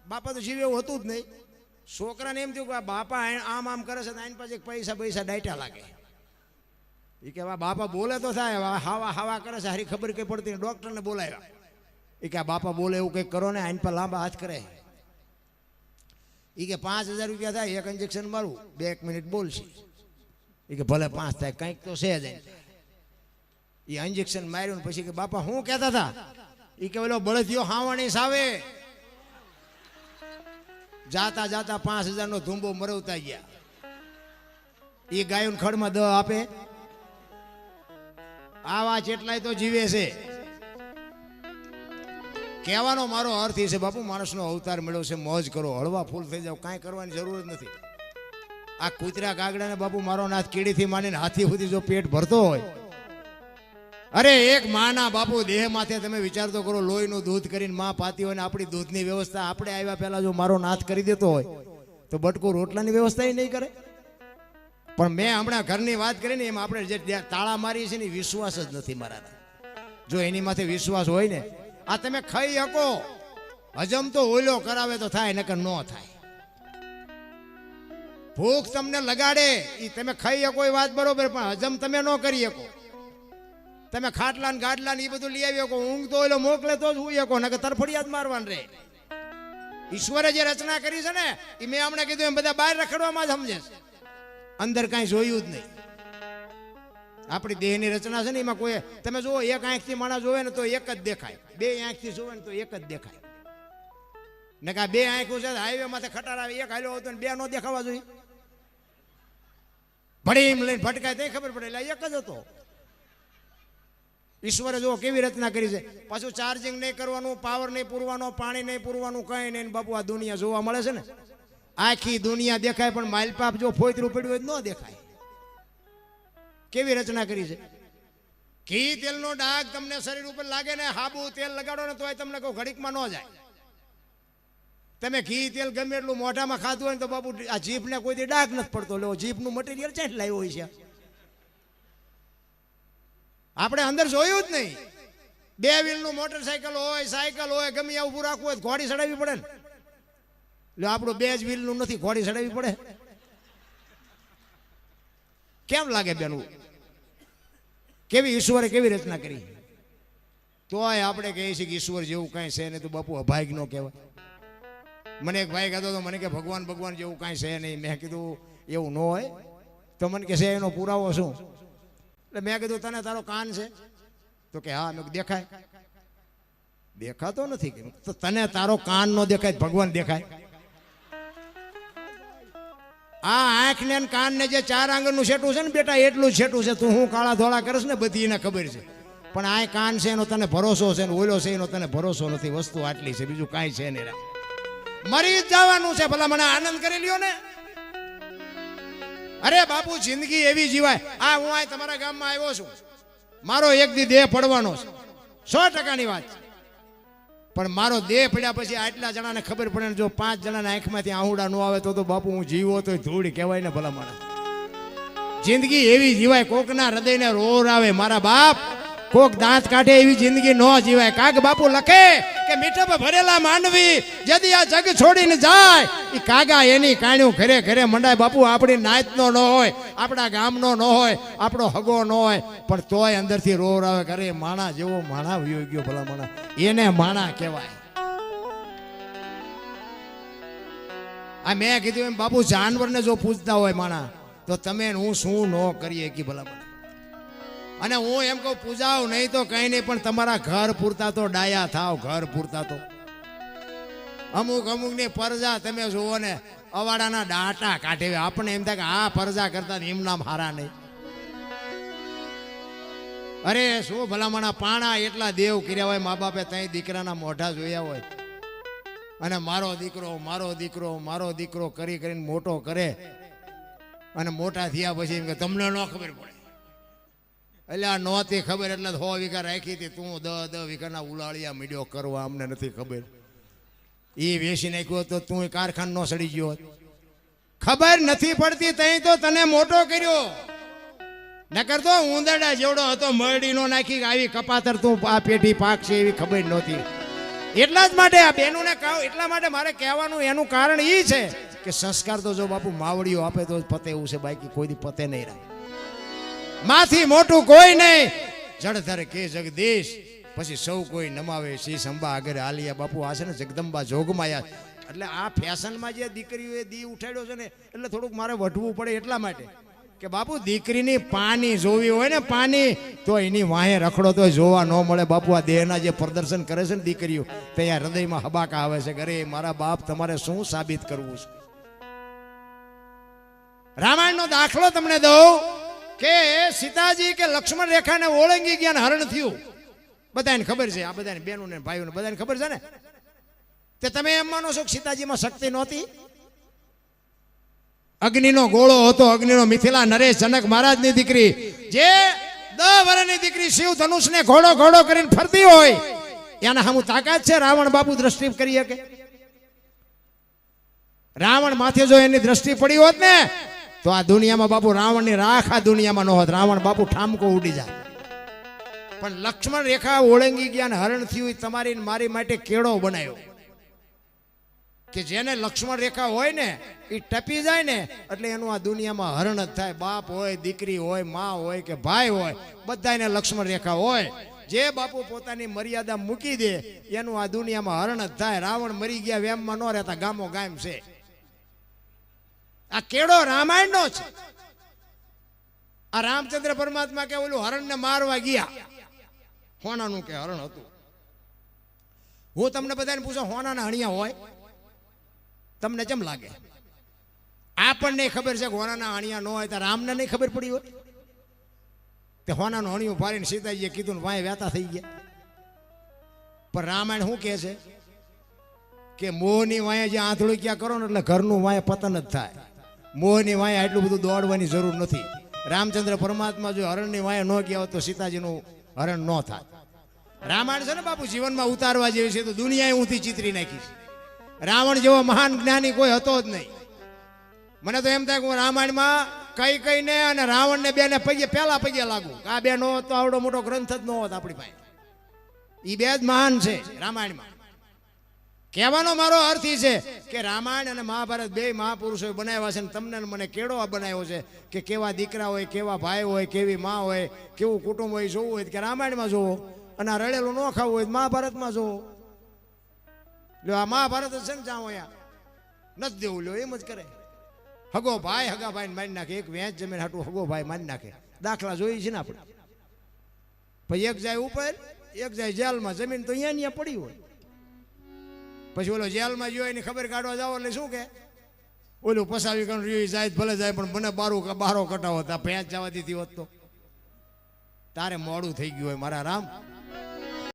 બાપા તો જીવ એવું હતું જ નહીં. છોકરાને એમ થયું કે બાપા આમ આમ કરે છે તો આની પાસે પૈસા ડાયટા લાગે. એ કે બાપા બોલે તો થાય, હાવા હાવા કરે છે હારી ખબર કઈ પડતી. ડોક્ટરને બોલાવ્યા. એ કે બાપા બોલે એવું કંઈક કરો ને, આની પર લાંબા હાથ કરે. એ કે 5000 રૂપિયા થાય, 1 ઇન્જેક્શન મારું, 2 મિનિટ બોલશે. એ કે ભલે 5 થાય, કંઈક તો છે જ. એ ઇન્જેક્શન માર્યું પછી કે બાપા શું કહેતા હતા? એ કે ઓલો બળદિયો હાવાણી સાવે. જાતા જાતા 5000 નો ધુંબો મરવતા ગયા. એ ગાયોને ખડમાં દ આપે. આવા જેટલાય તો જીવે છે. કહેવાનો મારો અર્થ એ છે બાપુ, માણસનો અવતાર મળ્યો છે, મોજ કરો, હળવા ફૂલ થઈ જાવ, કાંઈ કરવાની જરૂર જ નથી. આ કૂતરા કાગડાને બાપુ મારો નાથ કીડીથી માંડીને હાથી સુધી જો પેટ ભરતો હોય, અરે એક માના બાપુ દેહ માથે તમે વિચાર તો કરો, લોહીનું દૂધ કરીને માં પાતી હોય ને આપણી દૂધની વ્યવસ્થા આપણે આવ્યા પહેલા જો મારો નાથ કરી દેતો હોય તો બટકું રોટલાની વ્યવસ્થા નહીં કરે. પણ મેં હમણાં ઘરની વાત કરી ને એમ આપણે જે તાળા મારીએ છીએ ને વિશ્વાસ જ નથી મારા. જો એની માથે વિશ્વાસ હોય ને, આ તમે ખાઈ શકો, હજમ તો ઓલો કરાવે તો થાય, નકર ન થાય. ભૂખ તમને લગાડે એ તમે ખાઈ શકો એ વાત બરોબર, પણ હજમ તમે ન કરી શકો. તમે ખાટલા ને ગાડલા ને એ બધું લઈ આવી શકો, ઊંઘ તો ઓલો મોકલે તો જ હુઈ શકો, નકર તરફડિયાત મારવાન રે. ઈશ્વરે જે રચના કરી છે ને એ મેં હમણાં કીધું એમ બધા બહાર રખડવામાં જ સમજે છે, અંદર કાંઈ જોયું જ નહીં. આપણી દેહની રચના છે ને એમાં કોઈ તમે જુઓ, એક આંખથી માણસ જોવે ને તો એક જ દેખાય, 2 આંખથી જોવે ને તો એક જ દેખાય. ને કા 2 આંખો છે હાઈવે માંથી ખટાર આવે, એક હાલ્યો હતો ને 2 નો દેખાવા જોઈએ. ભડીમ લઈને ભટકાય તો ખબર પડે, એટલે એક જ હતો. ઈશ્વરે જો કેવી રચના કરી છે. પાછું ચાર્જિંગ નહીં કરવાનું, પાવર નહીં પૂરવાનો, પાણી નહીં પૂરવાનું, કઈ નહીં. બાપુ આ દુનિયા જોવા મળે છે ને, આખી દુનિયા દેખાય પણ માલપાપ જો ફોતરું પડ્યું હોય ન દેખાય. કેવી રચના કરી છે. ઘી તેલનો ડાઘ તમને શરીર ઉપર લાગે ને, હાબુ તેલ લગાડો ને તોય તમને કોઈ ઘડીકમાં ન જાય. તમે ઘી તેલ ગમે એટલું મોઢામાં ખાધું હોય ને તો બાપુ આ જીભને કોઈ દી ડાઘ નથી પડતો. લો જીભનું મટીરિયલ ક્યાંથી લાવ્યો હોય છે? આપણે અંદર જોયું જ નહીં. 2 વ્હીલનું મોટરસાયકલ હોય, સાયકલ હોય, ગમે એવું ઊભું રાખવું હોય ઘોડી ચડાવવી પડે ને. એટલે આપણું 2 જ વ્હીલનું નથી, ઘોડી ચડાવવી પડે. કેમ લાગે બેનું? કેવી ઈશ્વરે કેવી રચના કરી. તોય આપણે કહીએ છીએ કે ઈશ્વર જેવું કાંઈ છે નહીં, તો બાપુ અભાગ ન કહેવાય. મને એક ભાઈ કહેતો તો, મને કે ભગવાન જેવું કાંઈ છે નહીં. મેં કીધું એવું ન હોય તો મને કે છે એનો પુરાવો શું? એટલે મેં કીધું તને તારો કાન છે? તો કે હા. મેં દેખાય? દેખાતો નથી. તો તને તારો કાન નો દેખાય, ભગવાન દેખાય? આ આંખ ને કાન ને જે 4 આંગળનું છેટું છે ને બેટા, એટલું જ છેટું છે. તું હું કાળા ધોળા કરશ ને બધી એને ખબર છે, પણ આ કાન છે એનો તને ભરોસો છે, ને ઓલો છે એનો તને ભરોસો નથી. વસ્તુ આટલી છે, બીજું કાંઈ છે નહીં. મરી જ જવાનું છે, ભલા મને આનંદ કરી લ્યો ને. અરે બાપુ જિંદગી એવી જીવાય. આ હું આ તમારા ગામમાં આવ્યો છું, મારો એક દી દેહ પડવાનો છે, 100%ની વાત છે. પણ મારો દેહ પડ્યા પછી આટલા જણાને ખબર પડે ને જો 5 જણાના આંખમાંથી આહુડા ન આવે તો બાપુ હું જીવો તો ધૂળ કહેવાય ને ભલા મારા. જિંદગી એવી જીવાય કોકના હૃદયને રોર આવે મારા બાપ, કોક દાંત કાઢે એવી જિંદગી ન જીવાય. કાગ બાપુ લખે કે મીઠપ ભરેલા માંડવી જદી આ જગ છોડીને જાય એ કાગા એની કાણ્યું ઘરે ઘરે મંડાય. બાપુ આપણી નાતનો ન હોય, આપણા ગામનો ન હોય, આપણો હગો ન હોય, પણ તોય અંદરથી રોર આવે કરે માણા જેવો માણા વયો ગયો ભલા માણા, એને માણા કહેવાય. આ મેં કીધું એમ બાપુ જાનવરને જો પૂછતા હોય માણા તો તમે હું શું ન કરીએ કે ભલા માણા. અને હું એમ કહું પૂજાવ નહીં તો કઈ નહીં, પણ તમારા ઘર પૂરતા તો ડાયા થાવ, ઘર પૂરતા તો. અમુક ની પરજા તમે જુઓ ને અવાડાના ડાટા કાઢે, આપણે એમ થાય કે આ પરજા કરતા એમ નામ હારા નહીં. અરે શું ભલામણા પાણા એટલા દેવ કર્યા હોય મા બાપે, ત્યાં દીકરાના મોઢા જોયા હોય અને મારો દીકરો મારો દીકરો મારો દીકરો કરી કરીને મોટો કરે અને મોટા થયા પછી એમ કે તમને ન ખબર પડે. એટલે આ નહોતી ખબર એટલે 100 વીઘા રાખી હતી, તું 10 વીઘાના ઉલાળિયા મીડિયો કરવા, અમને નથી ખબર. એ વેચી નાખ્યો તો તું કારખાન નો સડી ગયો. ખબર નથી પડતી તઈ તો તને મોટો કર્યો, નકર તો ઉંદરડા જેવડો હતો મરડી નો નાખી આવી કપાતર તું આ પેઢી પાક છે એવી ખબર નહોતી. એટલા જ માટે આ બેનોને કહું, એટલા માટે મારે કહેવાનું એનું કારણ એ છે કે સંસ્કાર તો જો બાપુ માવડીઓ આપે તો પતે એવું છે, બાકી કોઈ દી પતે નહીં રહે. માથી મોટું કોઈ નહીં, જળધર કે જગદીશ પછી સૌ કોઈ નમાવે શીશ અંબા આગળ આલિયા. બાપુ આ છે ને જગદંબા જોગમાયા. એટલે આ ફેશનમાં જે દીકરીઓએ દી ઉઠાડ્યો છે ને એટલે થોડુંક મારે વઢવું પડે એટલા માટે કે બાપુ દીકરીની પાની જોવી હોય ને પાની તો એની વાહે રખડો તો જોવા ન મળે. બાપુ આ દેહના જે પ્રદર્શન કરે છે ને દીકરીઓ ત્યાં હૃદયમાં હબાકા આવે છે. અરે મારા બાપ તમારે શું સાબિત કરવું છે. રામાયણનો દાખલો તમને દઉં કે સીતાજી કે લક્ષ્મણ રેખાને ઓળંગી ગયા, હરણ થયું. બધાને ખબર છે, આ બધાને બહેનોને ભાઈઓને બધાને ખબર છે ને. તે તમે એમ માનો છો કે સીતાજીમાં શક્તિ નહોતી? અગ્નિનો ગોળો હતો, અગ્નિનો મિથિલા નરેશ જનક મહારાજની દીકરી, જે 10 વર્ષની દીકરી શિવ ધનુષને ઘોડો ઘોડો કરીને ફરતી હોય એના સામું તાકાત છે રાવણ બાપુ દ્રષ્ટિ કરી શકે? રાવણ માથે જો એની દ્રષ્ટિ પડી હોત ને તો આ દુનિયામાં બાપુ રાવણની રાખ આ દુનિયામાં ન હોત. રાવણ બાપુ ઠામકો ઉડી જાય. પણ લક્ષ્મણ રેખા ઓળંગી ગયા ને હરણ થયું, તમારી મારી માટે કેળો બનાવ્યો કે જેને લક્ષ્મણ રેખા હોય ને એ ટપી જાય ને એટલે એનું આ દુનિયામાં હરણ જ થાય. બાપ હોય, દીકરી હોય, માં હોય કે ભાઈ હોય, બધાને લક્ષ્મણ રેખા હોય. જે બાપુ પોતાની મર્યાદા મૂકી દે એનું આ દુનિયામાં હરણ જ થાય. રાવણ મરી ગયા વેમમાં ન રહેતા, ગામો ગામ છે. આ કેળો રામાયણનો છે. આ રામચંદ્ર પરમાત્મા કે ઓલું હરણને મારવા ગયા, હોનાનું કે હરણ હતું. હું તમને બધાને પૂછો, હોનાના હણિયા હોય? તમને કેમ લાગે? આપણને ખબર છે કે હોનાના હણિયા ન હોય તો રામને નહીં ખબર પડી હોય? તે હોનાનું હણિયું ફાડીને સીતાજીએ કીધું ને વાય વેતા થઈ ગયા. પણ રામાયણ શું કહે છે કે મોહની વાય જે આંધળું ક્યાં કરો ને એટલે ઘરનું વાય પતન જ થાય. મોહની વાય આટલું બધું દોડવાની જરૂર નથી. રામચંદ્ર પરમાત્મા જો હરણની વાય ન ગયા હોત તો સીતાજીનું હરણ ન થાય. રામાયણ છે ને બાપુ જીવનમાં ઉતારવા જેવી છે તો દુનિયાએ ઊંધી ચિતરી નાખી છે. રાવણ જેવો મહાન જ્ઞાની કોઈ હતો જ નહીં. મને તો એમ થાય કે હું રામાયણમાં કઈ કઈને અને રાવણને બેને પગે પહેલા પગે લાગુ. આ બે નો તો આવડો મોટો ગ્રંથ જ ન હોત આપણી પાસે. એ બે જ મહાન છે રામાયણમાં. કહેવાનો મારો અર્થ એ છે કે રામાયણ અને મહાભારત બે મહાપુરુષોએ બનાવ્યા છે. તમને મને કેળો બનાવ્યો છે કે કેવા દીકરા હોય, કેવા ભાઈ હોય, કેવી માં હોય, કેવું કુટુંબ હોય જોવું હોય કે રામાયણમાં જોવો, અને આ રળેલું ન ખાવું હોય મહાભારતમાં જોવો. લ્યો આ મહાભારત છે ને જાઓ અહીંયા નથી દેવું, લ્યો એમ જ કરે. હગો ભાઈ હગા ભાઈ મારી નાખે, એક વેચ જમીન હાટું હગો ભાઈ મારી નાખે. દાખલા જોઈએ છે ને આપણે. પછી એક જાય ઉપર, એક જાય જેલમાં. જમીન તો અહીંયા પડી હોય. પછી ઓલો જેલમાં જોયો એની ખબર કાઢવા જાવ એટલે શું કે ઓલું પસાવી કણ રહ્યું જાય ભલે જાય પણ મને બારો કટાવો હતા. ભેંસ જવા દીધી હોત તો તારે મોડું થઈ ગયું હોય મારા રામ.